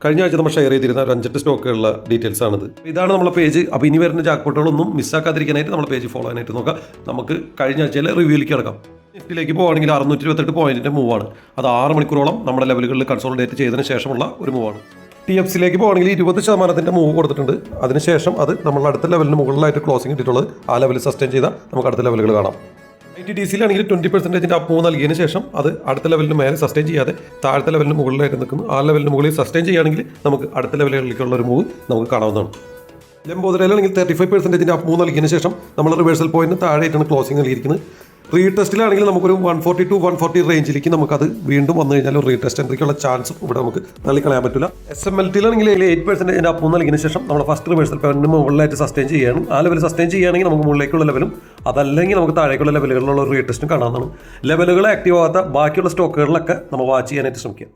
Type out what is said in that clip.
കഴിഞ്ഞ ആഴ്ച നമ്മൾ ഷെയർ ചെയ്തിരുന്ന ഒരു 5-8 സ്റ്റോക്കുകളുള്ള ഡീറ്റെയിൽസ് ആണിത്. ഇതാണ് നമ്മളെ പേജ്. അപ്പോൾ ഇനി വരുന്ന ജാക്ക്പോട്ടുകളൊന്നും മിസ്സാക്കാതിരിക്കാനായിട്ട് നമ്മളെ പേജ് ഫോളോ ചെയ്യാനായിട്ട് നോക്കാം. നമുക്ക് കഴിഞ്ഞ ആഴ്ചയിലെ റിവ്യൂയിലേക്ക് കിടക്കാം. നിഫ്റ്റിയിലേക്ക് പോകുകയാണെങ്കിൽ 628 പോയിന്റിൻ്റെ മൂവാണ്. അത് 6 മണിക്കൂറോളം നമ്മുടെ ലെവലുകളിൽ കൺസോളിഡേറ്റ് ചെയ്തതിന് ശേഷമുള്ള ഒരു മൂവാണ്. TFCയിലേക്ക് പോകുകയാണെങ്കിൽ 20% മൂവ് കൊടുത്തിട്ടുണ്ട്. അതിനുശേഷം അത് നമ്മൾ അടുത്ത ലെവലിന് മുകളിലായിട്ട് ക്ലോസിംഗ് ഇട്ടിട്ടുള്ളത്. ആ ലെവൽ സസ്റ്റെയിൻ ചെയ്താൽ നമുക്ക് അടുത്ത ലെവലുകൾ കാണാം. ITDCയിലാണെങ്കിൽ 20% അപ്പ് മൂവ് നൽകിയതിന് ശേഷം അത് അടുത്ത ലെവലിന് മേലെ സസ്റ്റെയിൻ ചെയ്യാതെ താഴത്തെ ലെവലിന് മുകളിലായിട്ട് നിൽക്കുന്നു. ആ ലെവലിന് മുകളിൽ സസ്റ്റെയിൻ ചെയ്യുകയാണെങ്കിൽ നമുക്ക് അടുത്ത ലെവലുകളിലേക്കുള്ള ഒരു മൂവ് നമുക്ക് കാണാവുന്നതാണ്. ലംബോദരയിലാണെങ്കിൽ 35% അപ്പ് മൂവ് നൽകിയതിന് ശേഷം നമ്മൾ റിവേഴ്സൽ പോയിന്റിന് താഴെയായിട്ടാണ് ക്ലോസിംഗ് നൽകിയിരിക്കുന്നത്. റീടെസ്റ്റിലാണെങ്കിൽ നമുക്കൊരു 140 to 140 റേഞ്ചിലേക്ക് നമുക്കത് വീണ്ടും വന്നു കഴിഞ്ഞാൽ ഒരു റീടെസ്റ്റ് എൻട്രിക്കുള്ള ചാൻസും ഇവിടെ നമുക്ക് തള്ളിക്കളയാൻ പറ്റില്ല. SMLTയിലാണെങ്കിൽ 8% അപ്പ് മൂവ് നൽകിയതിന് ശേഷം നമ്മൾ ഫസ്റ്റ് റിവേഴ്സൽ പോയിന്റിന് മുകളിലായിട്ട് സസ്റ്റെയിൻ ചെയ്യുകയാണ്. ആ ലെവൽ സസ്റ്റെയിൻ ചെയ്യുകയാണെങ്കിൽ നമുക്ക് മുകളിലേക്കുള്ള ലെവലും അതല്ലെങ്കിൽ നമുക്ക് താഴേക്കുള്ള ലെവലുകളിലുള്ള ഒരു റീടെസ്റ്റും കാണാവുന്നതാണ്. ലെവലുകൾ ആക്റ്റീവ് ആവാത്ത ബാക്കിയുള്ള സ്റ്റോക്കുകളിലൊക്കെ നമ്മൾ വാച്ച് ചെയ്യാനായിട്ട് ശ്രമിക്കുക.